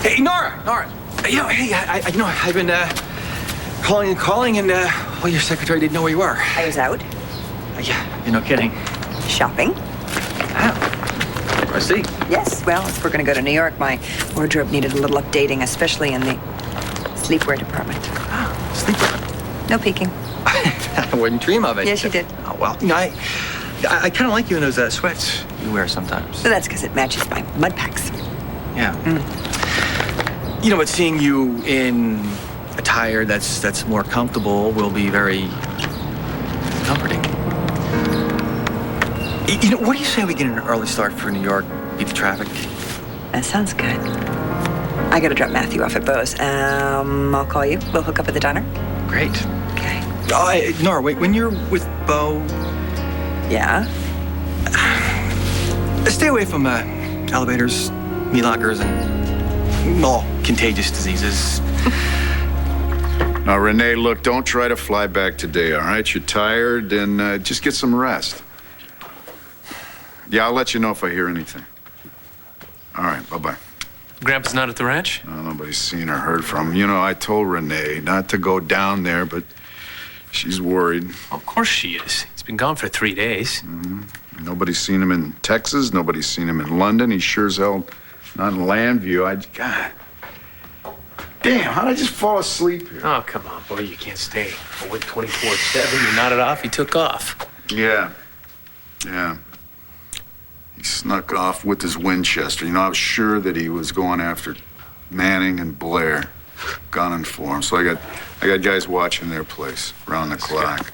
Hey, Nora. I've been calling, and well, your secretary didn't know where you were. I was out. Yeah, you're no kidding. Shopping. Oh, I see. Yes, well, if we're going to go to New York, my wardrobe needed a little updating, especially in the sleepwear department. Oh, sleepwear. No peeking. I wouldn't dream of it. Yes, you did. Oh, well, I kind of like you in those sweats you wear sometimes. So that's because it matches my mud packs. Yeah. But seeing you in attire that's more comfortable will be very comforting. What do you say we get an early start for New York, beat the traffic? That sounds good. I got to drop Matthew off at Beau's. I'll call you. We'll hook up at the diner. Great. Okay. Nora, wait, when you're with Beau... Yeah? Stay away from elevators, meat lockers, and all contagious diseases. Now, Renee, look, don't try to fly back today, all right? You're tired, and just get some rest. Yeah, I'll let you know if I hear anything. All right, bye-bye. Grandpa's not at the ranch? No, nobody's seen or heard from him. I told Renee not to go down there, but she's worried. Of course she is. He's been gone for 3 days. Mm-hmm. Nobody's seen him in Texas. Nobody's seen him in London. He sure as hell not in Landview. God. Damn, how'd I just fall asleep here? Oh, come on, boy. You can't stay awake 24/7. You nodded off. He took off. Yeah. He snuck off with his Winchester. I was sure that he was going after Manning and Blair, gunning for him. So I got guys watching their place around the clock.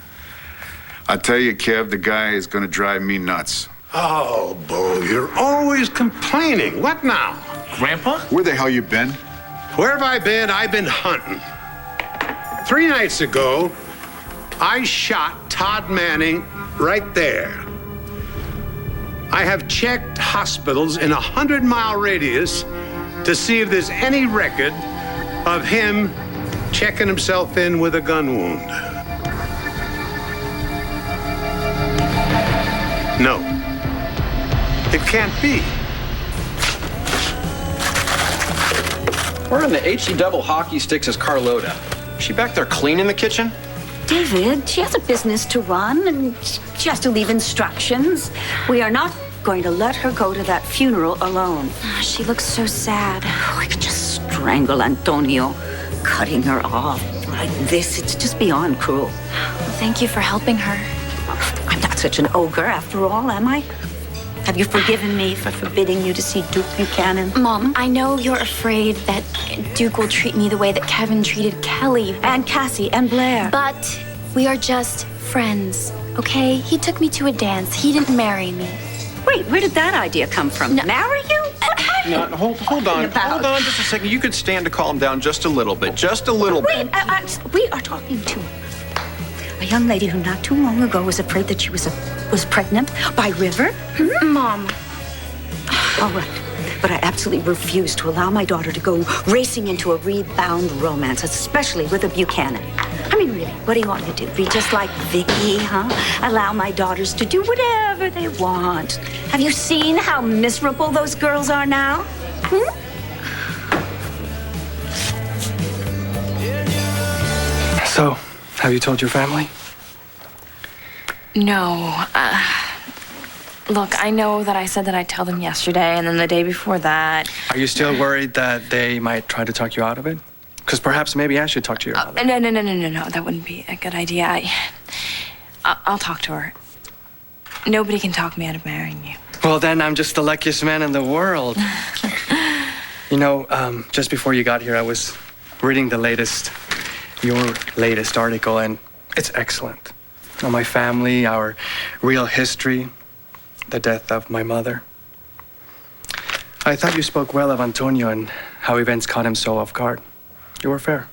I tell you, Kev, the guy is going to drive me nuts. Oh, Beau, you're always complaining. What now? Grandpa? Where the hell you been? Where have I been? I've been hunting. 3 nights ago, I shot Todd Manning right there. I have checked hospitals in a 100-mile radius to see if there's any record of him checking himself in with a gun wound. No. It can't be. Where in the HE double hockey sticks is Carlota? She back there cleaning the kitchen? David, she has a business to run and she has to leave instructions. We are not going to let her go to that funeral alone. She looks so sad. Oh, I could just strangle Antonio, cutting her off like this. It's just beyond cruel. Well, thank you for helping her. I'm not such an ogre after all, am I? Have you forgiven me for forbidding you to see Duke Buchanan? Mom, I know you're afraid that Duke will treat me the way that Kevin treated Kelly. And Cassie and Blair. But we are just friends, okay? He took me to a dance. He didn't marry me. Wait, where did that idea come from? No. Marry you? No, hold on. Hold on just a second. You could stand to calm down just a little bit. Just a little bit. Wait, we are talking to a young lady who not too long ago was afraid that she was pregnant by River. Mom. All right. But I absolutely refuse to allow my daughter to go racing into a rebound romance, especially with a Buchanan. I mean, really, what do you want me to do? Be just like Vicky, huh? Allow my daughters to do whatever they want. Have you seen how miserable those girls are now? So, have you told your family? No. Look, I know that I said that I'd tell them yesterday and then the day before that. Are you still worried that they might try to talk you out of it? Because perhaps maybe I should talk to you about it. No. That wouldn't be a good idea. I'll talk to her. Nobody can talk me out of marrying you. Well, then I'm just the luckiest man in the world. Just before you got here, I was reading your latest article, and it's excellent. On my family, our real history, the death of my mother. I thought you spoke well of Antonio and how events caught him so off guard. You were fair.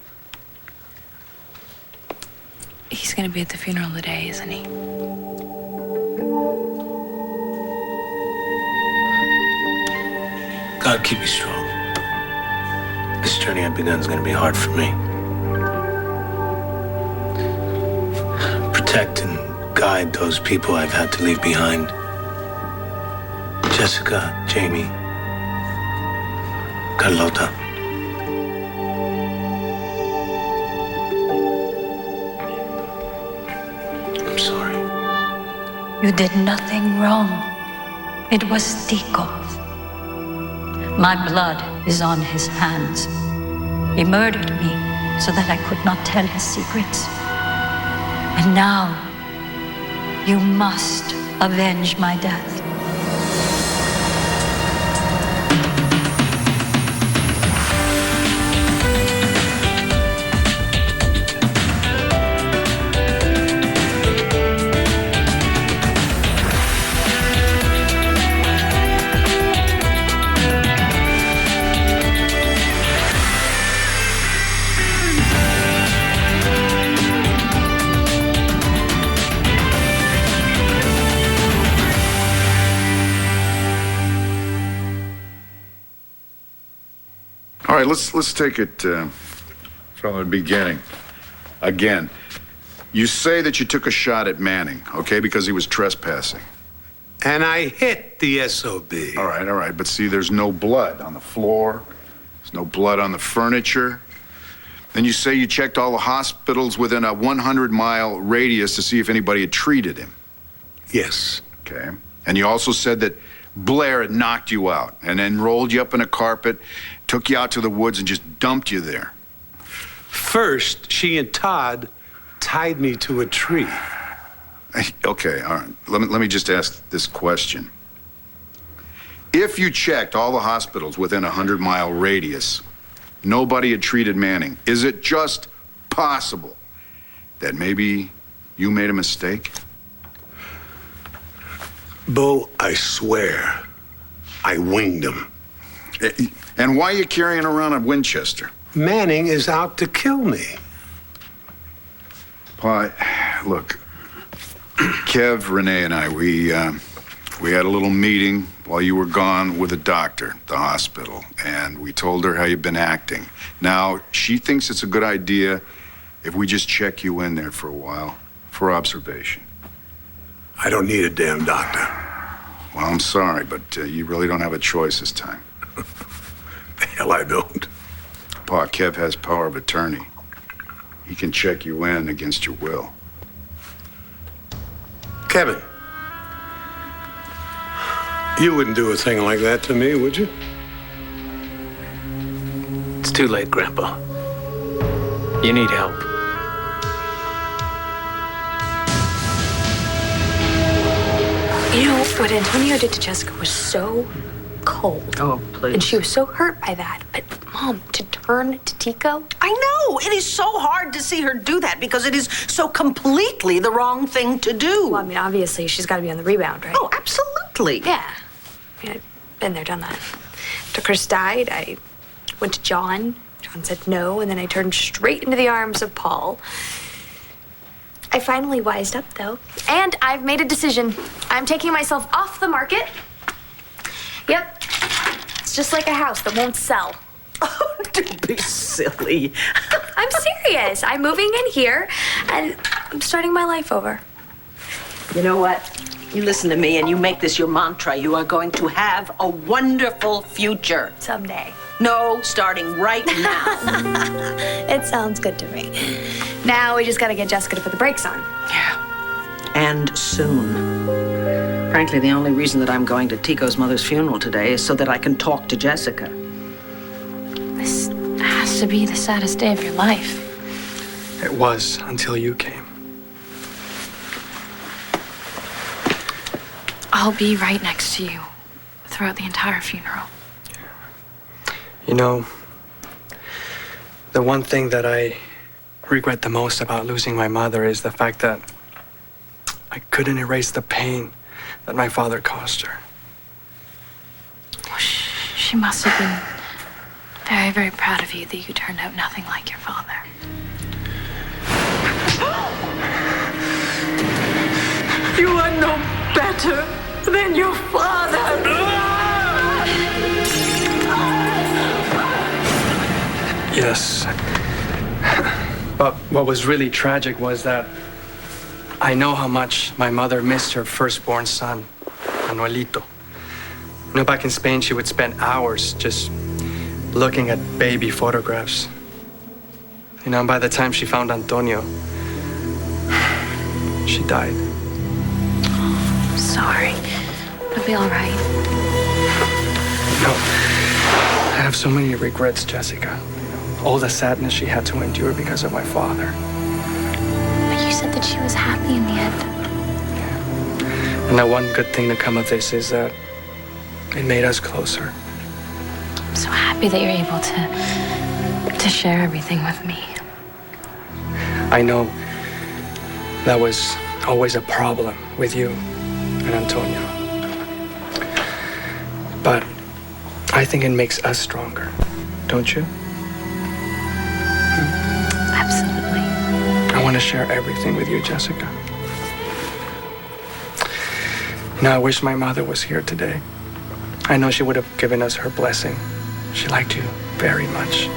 He's gonna be at the funeral today, isn't he? God keep me strong. This journey I've begun is gonna be hard for me. Protect and guide those people I've had to leave behind. Jessica, Jamie, Carlota. You did nothing wrong. It was Tico's. My blood is on his hands. He murdered me so that I could not tell his secrets. And now, you must avenge my death. All right, let's take it from the beginning. Again, you say that you took a shot at Manning, okay, because he was trespassing. And I hit the SOB. All right, but see, there's no blood on the floor. There's no blood on the furniture. Then you say you checked all the hospitals within a 100-mile radius to see if anybody had treated him. Yes. Okay. And you also said that Blair had knocked you out and then rolled you up in a carpet, took you out to the woods, and just dumped you there. First, she and Todd tied me to a tree. Okay, all right. Let me just ask this question. If you checked all the hospitals within a 100-mile radius, nobody had treated Manning, is it just possible that maybe you made a mistake? Bo, I swear, I winged him. And why are you carrying around a Winchester? Manning is out to kill me. Pa, look, Kev, Renee, and I, we had a little meeting while you were gone with a doctor at the hospital, and we told her how you've been acting. Now, she thinks it's a good idea if we just check you in there for a while for observation. I don't need a damn doctor. Well, I'm sorry, but you really don't have a choice this time. The hell I don't. Pa, Kev has power of attorney. He can check you in against your will. Kevin, you wouldn't do a thing like that to me, would you? It's too late, Grandpa. You need help. You know, what Antonio did to Jessica was so cold. Oh, please. And she was so hurt by that. But, Mom, to turn to Tico? I know. It is so hard to see her do that because it is so completely the wrong thing to do. Well, I mean, obviously, she's got to be on the rebound, right? Oh, absolutely. Yeah. I mean, I've been there, done that. After Chris died, I went to John. John said no, and then I turned straight into the arms of Paul. I finally wised up, though. And I've made a decision. I'm taking myself off the market. Yep. It's just like a house that won't sell. Oh, don't be silly. I'm serious. I'm moving in here, and I'm starting my life over. You know what? You listen to me and you make this your mantra. You are going to have a wonderful future. Someday. No, starting right now. It sounds good to me. Now we just gotta get Jessica to put the brakes on. Yeah. And soon. Frankly, the only reason that I'm going to Tico's mother's funeral today is so that I can talk to Jessica. This has to be the saddest day of your life. It was until you came. I'll be right next to you throughout the entire funeral. You know, the one thing that I regret the most about losing my mother is the fact that I couldn't erase the pain that my father caused her. Well, she must have been very, very proud of you that you turned out nothing like your father. You are no better than your father. Yes. But what was really tragic was that I know how much my mother missed her firstborn son, Manuelito. You know, back in Spain, she would spend hours just looking at baby photographs. You know, and by the time she found Antonio, she died. sorry. It'll be all right. No. I have so many regrets, Jessica. All the sadness she had to endure because of my father. But you said that she was happy in the end. And the one good thing to come of this is that it made us closer. I'm so happy that you're able to share everything with me. I know that was always a problem with you and Antonio. But I think it makes us stronger, don't you? Absolutely. I want to share everything with you, Jessica. Now, I wish my mother was here today. I know she would have given us her blessing. She liked you very much.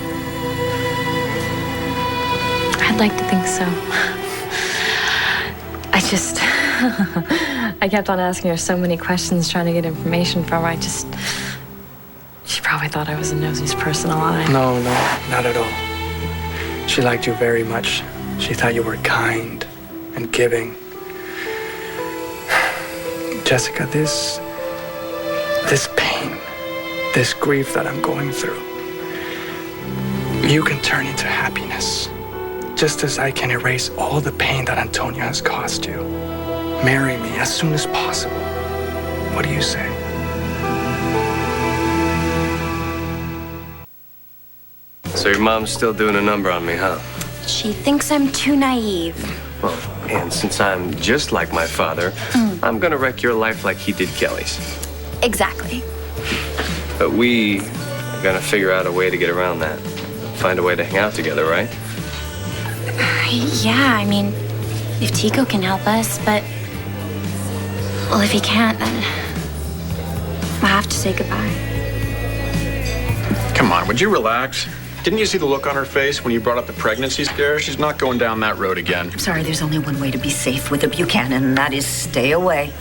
I'd like to think so. I kept on asking her so many questions, trying to get information from her. She probably thought I was a nosy person alive. No, not at all. She liked you very much. She thought you were kind and giving. Jessica, this pain, this grief that I'm going through, you can turn into happiness, just as I can erase all the pain that Antonio has caused you. Marry me as soon as possible. What do you say? So your mom's still doing a number on me, huh? She thinks I'm too naive. Well, and since I'm just like my father, I'm gonna wreck your life like he did Kelly's. Exactly. But we are gonna figure out a way to get around that. Find a way to hang out together, right? Yeah, I mean, if Tico can help us, but... Well, if he can't, then... I'll have to say goodbye. Come on, would you relax? Didn't you see the look on her face when you brought up the pregnancy scare? She's not going down that road again. I'm sorry, there's only one way to be safe with a Buchanan, and that is stay away.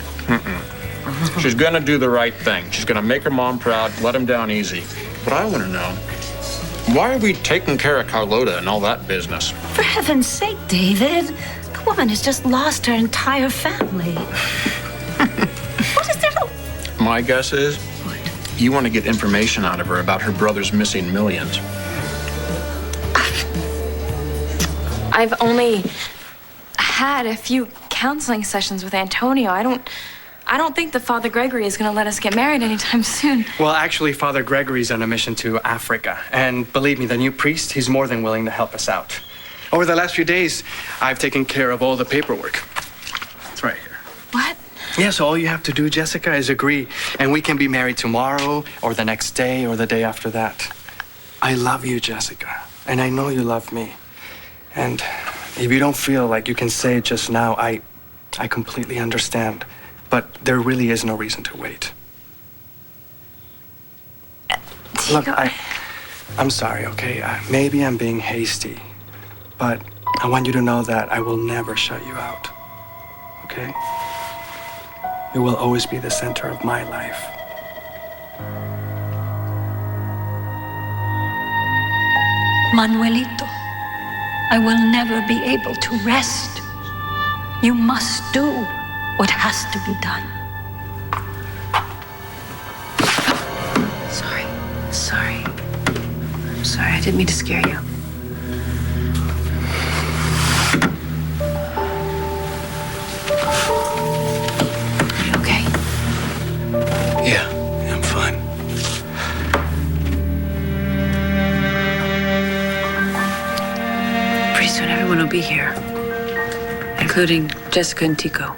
She's gonna do the right thing. She's gonna make her mom proud, let him down easy. But I want to know, why are we taking care of Carlota and all that business? For heaven's sake, David. The woman has just lost her entire family. What is there to... My guess is, you want to get information out of her about her brother's missing millions. I've only had a few counseling sessions with Antonio. I don't think that Father Gregory is going to let us get married anytime soon. Well, actually, Father Gregory's on a mission to Africa. And believe me, the new priest, he's more than willing to help us out. Over the last few days, I've taken care of all the paperwork. It's right here. What? Yeah, so all you have to do, Jessica, is agree. And we can be married tomorrow, or the next day, or the day after that. I love you, Jessica. And I know you love me. And if you don't feel like you can say it just now, I completely understand. But there really is no reason to wait. Look, I'm sorry, okay? Maybe I'm being hasty. But I want you to know that I will never shut you out. Okay? You will always be the center of my life. Manuelito, I will never be able to rest. You must do what has to be done. Sorry. I'm sorry. I didn't mean to scare you. You okay? Yeah, I'm fine. Pretty soon everyone will be here, including Jessica and Tico.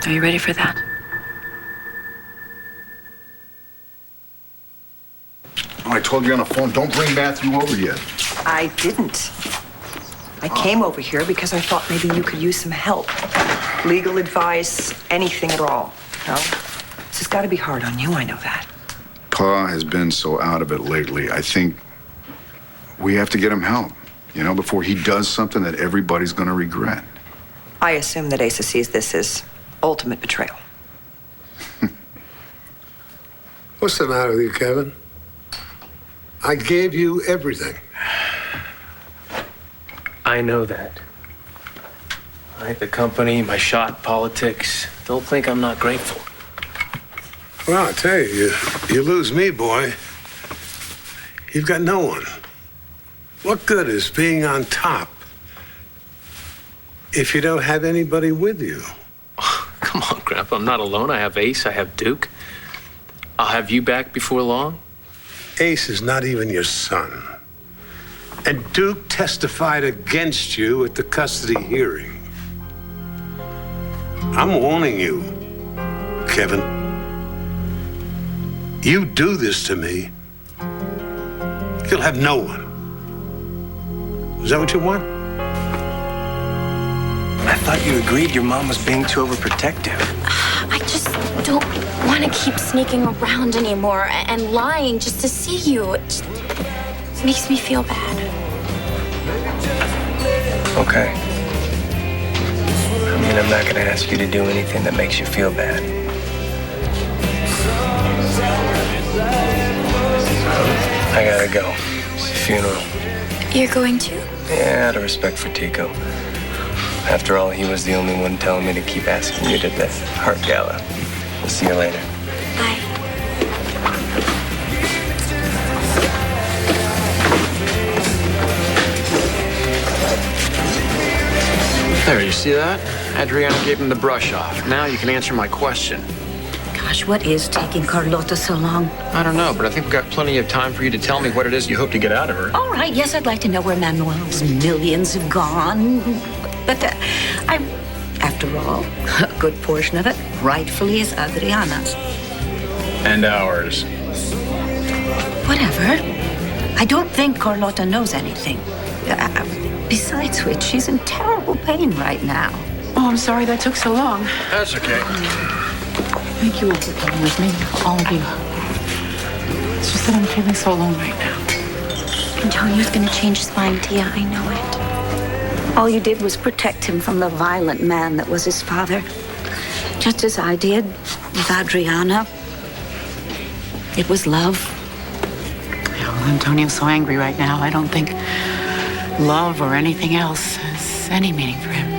Are you ready for that? Oh, I told you on the phone, don't bring Matthew over yet. I didn't. I came over here because I thought maybe you could use some help. Legal advice, anything at all. No? This has got to be hard on you, I know that. Pa has been so out of it lately. I think we have to get him help, before he does something that everybody's going to regret. I assume that Asa sees this as ultimate betrayal. What's the matter with you, Kevin? I gave you everything. I know that. Right, the company, my shot, politics. Don't think I'm not grateful. Well, I tell you, you lose me, boy. You've got no one. What good is being on top if you don't have anybody with you? Come on, Grandpa. I'm not alone. I have Ace. I have Duke. I'll have you back before long. Ace is not even your son. And Duke testified against you at the custody hearing. I'm warning you, Kevin. You do this to me, you'll have no one. Is that what you want? I thought you agreed your mom was being too overprotective. I just don't want to keep sneaking around anymore and lying just to see you. It just makes me feel bad. Okay. I mean, I'm not gonna ask you to do anything that makes you feel bad. I gotta go. It's a funeral. You're going to? Yeah, out of respect for Tico. After all, he was the only one telling me to keep asking you to the heart gala. We'll see you later. Bye. There, you see that? Adriana gave him the brush off. Now you can answer my question. Gosh, what is taking Carlota so long? I don't know, but I think we've got plenty of time for you to tell me what it is you hope to get out of her. All right, yes, I'd like to know where Manuel's millions have gone. But after all, a good portion of it rightfully is Adriana's. And ours. Whatever. I don't think Carlota knows anything. Besides which, she's in terrible pain right now. Oh, I'm sorry that took so long. That's okay. Thank you all for coming with me, all of you. It's just that I'm feeling so alone right now. Antonio's gonna change his mind, Tia. I know it. All you did was protect him from the violent man that was his father. Just as I did with Adriana. It was love. Yeah, well, Antonio's so angry right now. I don't think love or anything else has any meaning for him.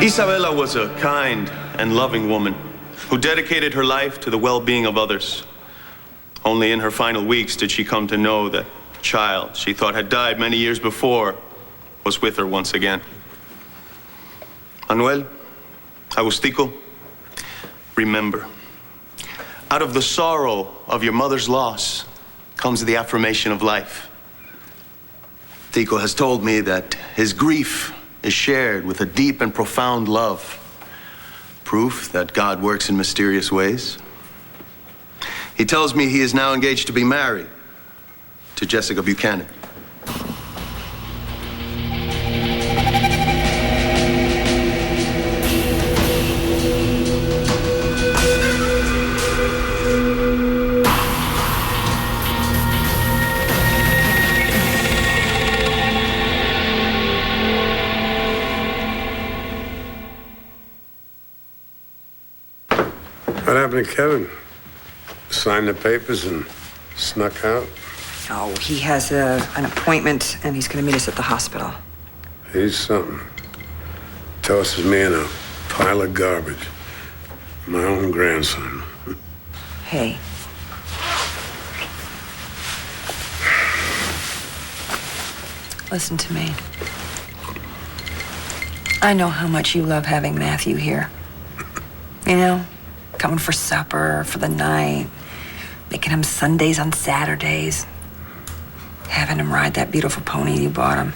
Isabella was a kind and loving woman who dedicated her life to the well-being of others. Only in her final weeks did she come to know that the child she thought had died many years before was with her once again. Manuel, Agustico, remember, out of the sorrow of your mother's loss comes the affirmation of life. Tico has told me that his grief is shared with a deep and profound love, proof that God works in mysterious ways. He tells me he is now engaged to be married to Jessica Buchanan. What happened to Kevin? Signed the papers and snuck out? Oh, he has an appointment, and he's going to meet us at the hospital. He's something. Tosses me in a pile of garbage. My own grandson. Hey. Listen to me. I know how much you love having Matthew here. You know, coming for supper, for the night, making him Sundays on Saturdays, having him ride that beautiful pony you bought him.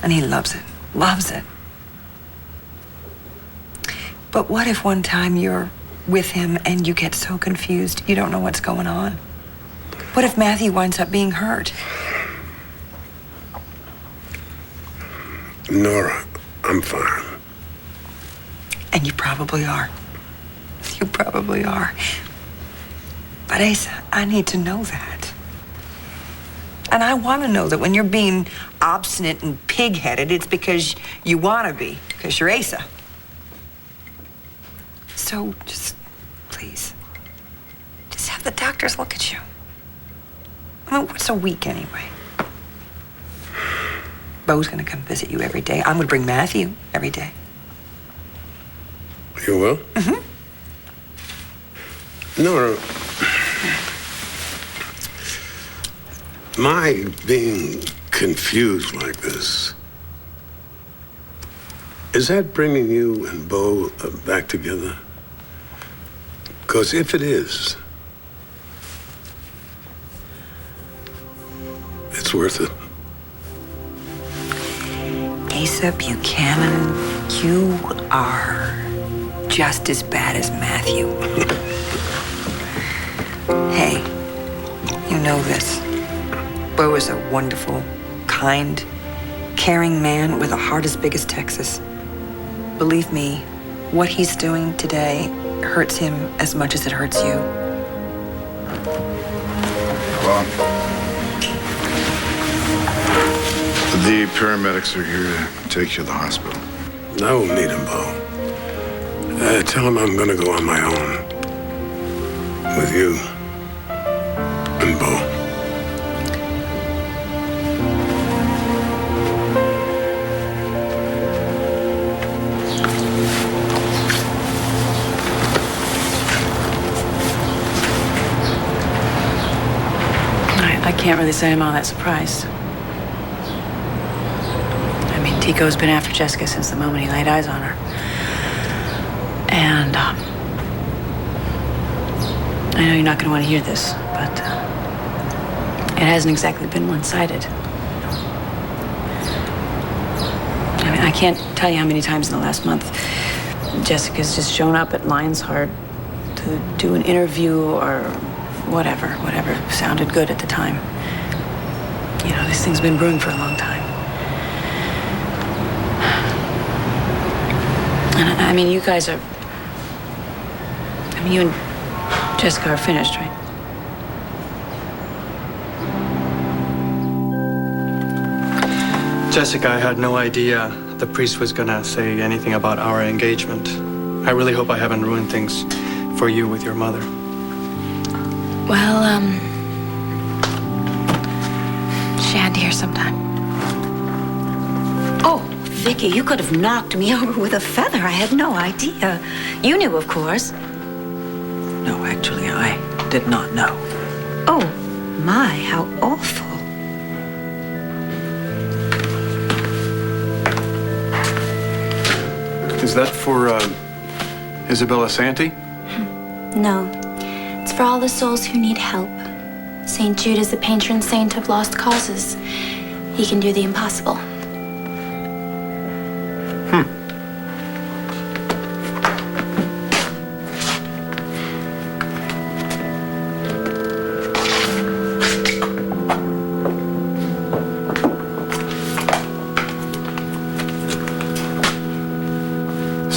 And he loves it. But what if one time you're with him and you get so confused you don't know what's going on? What if Matthew winds up being hurt? Nora, I'm fine. And you probably are. You probably are. But Asa, I need to know that. And I want to know that when you're being obstinate and pig-headed, it's because you want to be, because you're Asa. So just, please, just have the doctors look at you. I mean, what's a week anyway? Bo's gonna come visit you every day. I'm gonna bring Matthew every day. You will? Mm-hmm. Nora, my being confused like this, is that bringing you and Bo back together? Because if it is, it's worth it. Asa Buchanan, you are just as bad as Matthew. Hey, you know this. Bo is a wonderful, kind, caring man with a heart as big as Texas. Believe me, what he's doing today hurts him as much as it hurts you. Well, the paramedics are here to take you to the hospital. I won't need him, Bo. Tell him I'm gonna go on my own. With you and Bo. I can't really say I'm all that surprised. I mean, Tico's been after Jessica since the moment he laid eyes on her. And I know you're not going to want to hear this, but it hasn't exactly been one-sided. I mean, I can't tell you how many times in the last month Jessica's just shown up at Lions Heart to do an interview or whatever sounded good at the time. You know, this thing's been brewing for a long time. And I mean, you guys are... I mean, you and Jessica are finished, right? Jessica, I had no idea the priest was gonna say anything about our engagement. I really hope I haven't ruined things for you with your mother. Well, she had to hear sometime. Oh, Vicky, you could have knocked me over with a feather. I had no idea. You knew, of course. No, actually, I did not know. Oh, my, how awful. Is that for, Isabella Santee? No, it's for all the souls who need help. St. Jude is the patron saint of lost causes. He can do the impossible.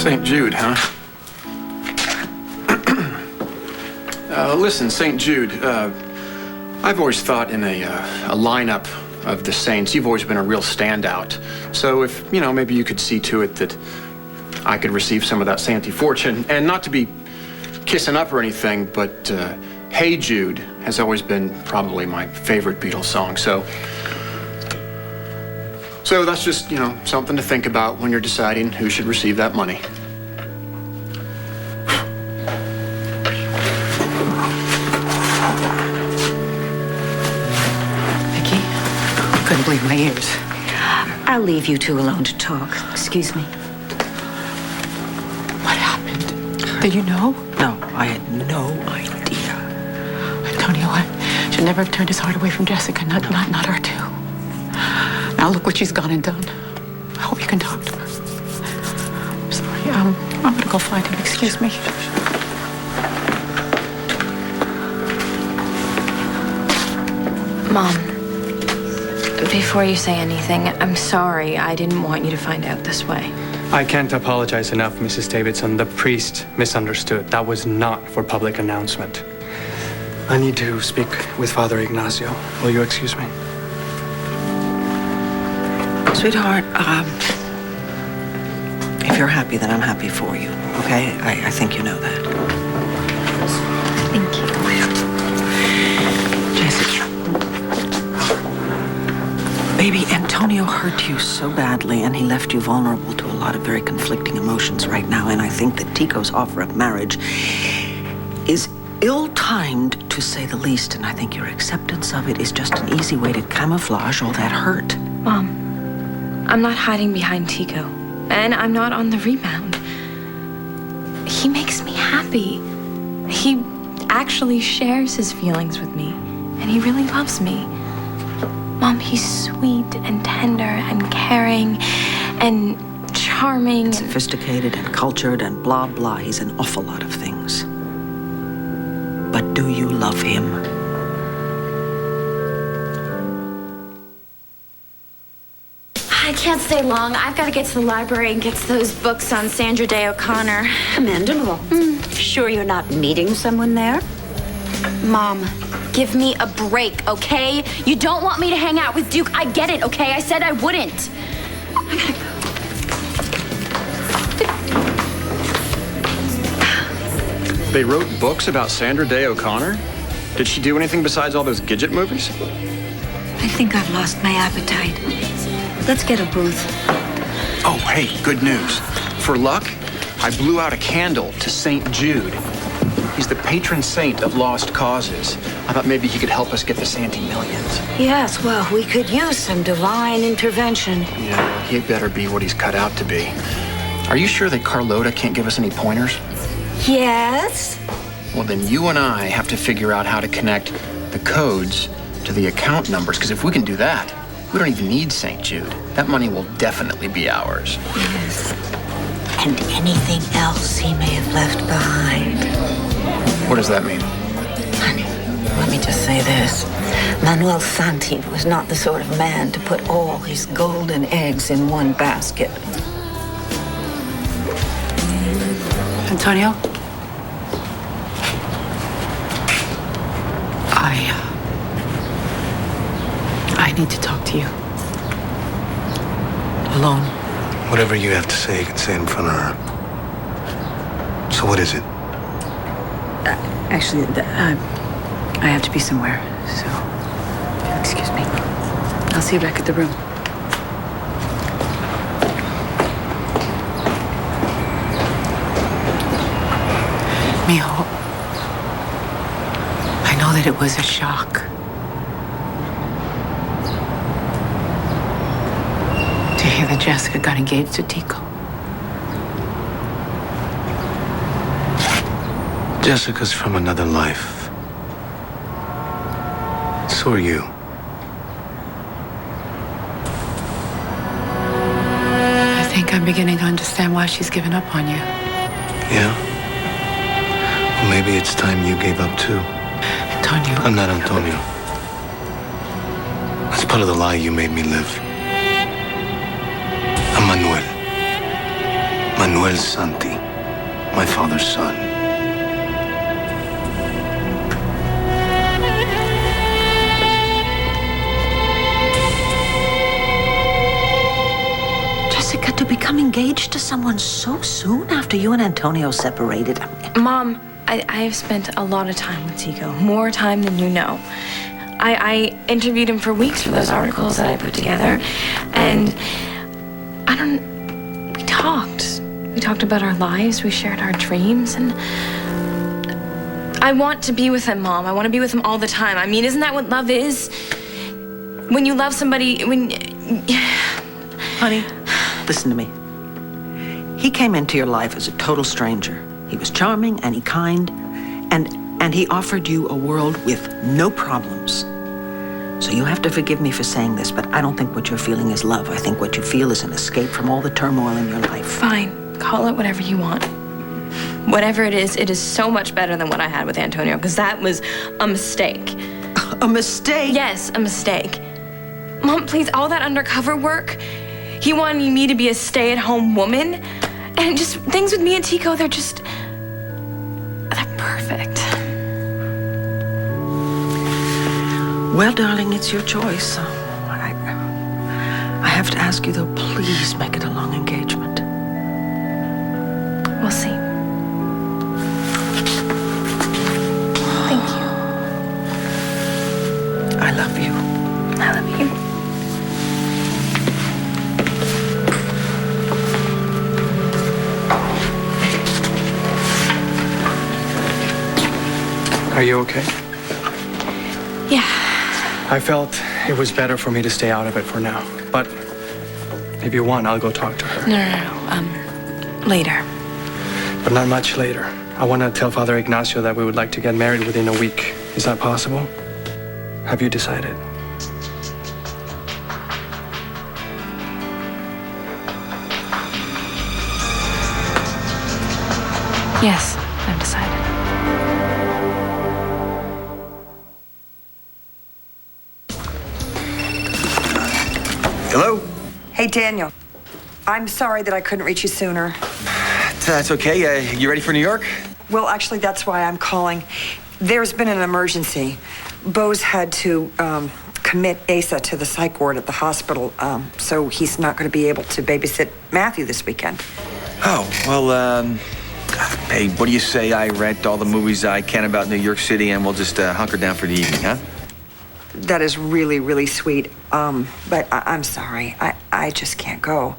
St. Jude, huh? Listen, St. Jude, I've always thought in a lineup of the saints, you've always been a real standout. So if, maybe you could see to it that I could receive some of that Santy fortune. And not to be kissing up or anything, but Hey Jude has always been probably my favorite Beatles song. So that's just, something to think about when you're deciding who should receive that money. Vicky, I couldn't believe my ears. I'll leave you two alone to talk. Excuse me. What happened? Did you know? No, I had no idea. Antonio, I should never have turned his heart away from Jessica. Not her too. Now look what she's gone and done. I hope you can talk to her. I'm sorry. I'm gonna go find him. Excuse me. Mom, before you say anything, I'm sorry. I didn't want you to find out this way. I can't apologize enough, Mrs. Davidson. The priest misunderstood. That was not for public announcement. I need to speak with Father Ignacio. Will you excuse me? Sweetheart, if you're happy, then I'm happy for you, okay? I think you know that. Thank you. Jessica. Baby, Antonio hurt you so badly, and he left you vulnerable to a lot of very conflicting emotions right now, and I think that Tico's offer of marriage is ill-timed, to say the least, and I think your acceptance of it is just an easy way to camouflage all that hurt. Mom, I'm not hiding behind Tico, and I'm not on the rebound. He makes me happy. He actually shares his feelings with me, and he really loves me. Mom, he's sweet and tender and caring and charming. Sophisticated and cultured and blah, blah. He's an awful lot of things. But do you love him? I can't stay long. I've got to get to the library and get to those books on Sandra Day O'Connor. Commendable. Sure you're not meeting someone there? Mom, give me a break, okay? You don't want me to hang out with Duke. I get it, okay? I said I wouldn't. They wrote books about Sandra Day O'Connor? Did she do anything besides all those Gidget movies? I think I've lost my appetite. Let's get a booth. Oh, hey, good news. For luck, I blew out a candle to St. Jude. He's the patron saint of lost causes. I thought maybe he could help us get the Santy millions. Yes, well, we could use some divine intervention. Yeah, he better be what he's cut out to be. Are you sure that Carlota can't give us any pointers? Yes? Well, then you and I have to figure out how to connect the codes to the account numbers, because if we can do that, we don't even need St. Jude. That money will definitely be ours. Yes. And anything else he may have left behind. What does that mean? Honey, let me just say this. Manuel Santi was not the sort of man to put all his golden eggs in one basket. Antonio? I need to talk to you. Alone. Whatever you have to say, you can say it in front of her. So what is it? Actually, I have to be somewhere, so excuse me. I'll see you back at the room. Mijo, I know that it was a shock. To hear that Jessica got engaged to Tico. Jessica's from another life. So are you. I think I'm beginning to understand why she's given up on you. Yeah? Well, maybe it's time you gave up too. Antonio. I'm not Antonio. That's part of the lie you made me live. I'm Manuel. Manuel Santi, my father's son. Jessica, to become engaged to someone so soon after you and Antonio separated. Mom, I've spent a lot of time with Tico, more time than you know. I interviewed him for weeks for those articles that I put together, and we talked. We talked about our lives, we shared our dreams, and I want to be with him, Mom. I want to be with him all the time. I mean, isn't that what love is? When you love somebody, Honey, listen to me. He came into your life as a total stranger. He was charming and kind, and he offered you a world with no problems. So you have to forgive me for saying this, but I don't think what you're feeling is love. I think what you feel is an escape from all the turmoil in your life. Fine, call it whatever you want. Whatever it is so much better than what I had with Antonio, because that was a mistake. A mistake? Yes, a mistake. Mom, please, all that undercover work, he wanted me to be a stay-at-home woman, and just things with me and Tico, they're perfect. Well, darling, it's your choice. I have to ask you, though, please make it a long engagement. We'll see. Thank you. I love you. I love you. Are you okay? Yeah. I felt it was better for me to stay out of it for now. But if you want, I'll go talk to her. No. Later. But not much later. I want to tell Father Ignacio that we would like to get married within a week. Is that possible? Have you decided? Yes, I've decided. Hello? Hey, Daniel. I'm sorry that I couldn't reach you sooner. That's okay. You ready for New York? Well, actually, that's why I'm calling. There's been an emergency. Bo's had to commit Asa to the psych ward at the hospital, so he's not going to be able to babysit Matthew this weekend. Oh, well, hey, what do you say I rent all the movies I can about New York City and we'll just hunker down for the evening, huh? That is really, really sweet. But I'm sorry. I just can't go.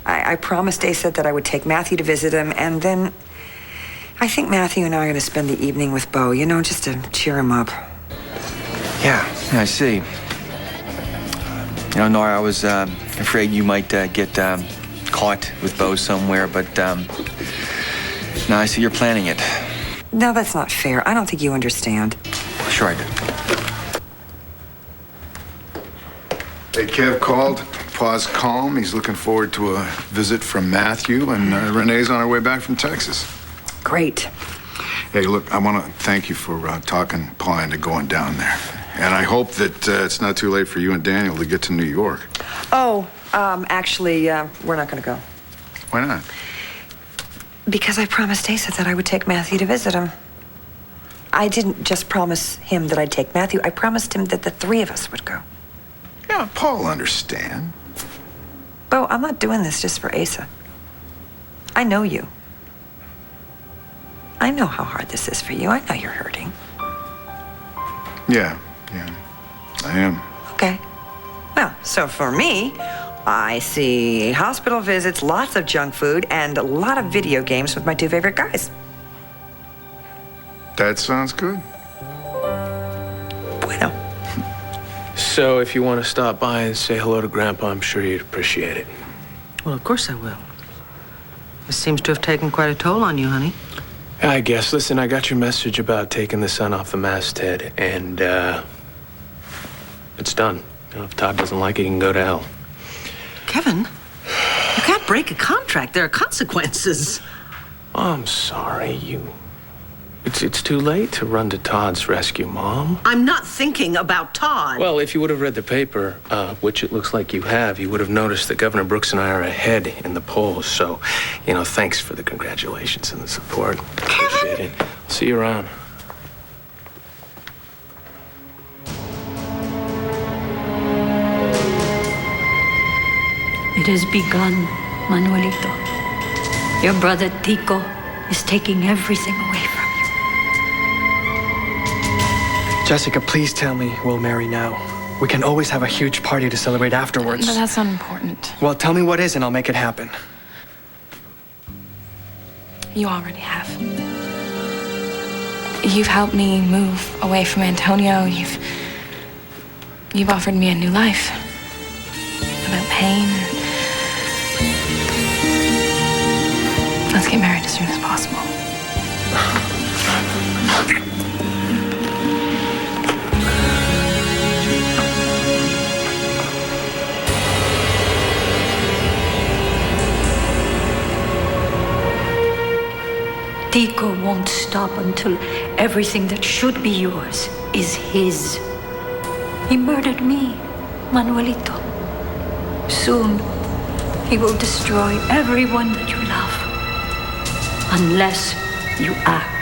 I promised Asa that I would take Matthew to visit him, and then I think Matthew and I are going to spend the evening with Bo, just to cheer him up. Yeah, I see. Nora, I was afraid you might get caught with Bo somewhere, but now I see you're planning it. No, that's not fair. I don't think you understand. Sure I do. Hey, Kev called. Pa's calm. He's looking forward to a visit from Matthew, and Renee's on her way back from Texas. Great. Hey, look, I want to thank you for talking Pa into going down there. And I hope that it's not too late for you and Daniel to get to New York. Oh, actually, we're not going to go. Why not? Because I promised Asa that I would take Matthew to visit him. I didn't just promise him that I'd take Matthew. I promised him that the three of us would go. Yeah, Paul understand. Bo, I'm not doing this just for Asa. I know you. I know how hard this is for you. I know you're hurting. Yeah, I am. Okay. Well, so for me, I see hospital visits, lots of junk food, and a lot of video games with my two favorite guys. That sounds good. Bueno. So if you want to stop by and say hello to Grandpa, I'm sure he'd appreciate it. Well, of course I will. This seems to have taken quite a toll on you, honey. I guess. Listen, I got your message about taking the sun off the masthead, and it's done. If Todd doesn't like it, he can go to hell. Kevin, you can't break a contract. There are consequences. I'm sorry. It's too late to run to Todd's rescue, Mom. I'm not thinking about Todd. Well, if you would have read the paper, which it looks like you have, you would have noticed that Governor Brooks and I are ahead in the polls. So, thanks for the congratulations and the support. Appreciate it. See you around. It has begun, Manuelito. Your brother Tico is taking everything away from you. Jessica, please tell me we'll marry now. We can always have a huge party to celebrate afterwards. But that's not important. Well, tell me what is and I'll make it happen. You already have. You've helped me move away from Antonio. You've offered me a new life. Without pain. Let's get married as soon as possible. Tico won't stop until everything that should be yours is his. He murdered me, Manuelito. Soon, he will destroy everyone that you love. Unless you act.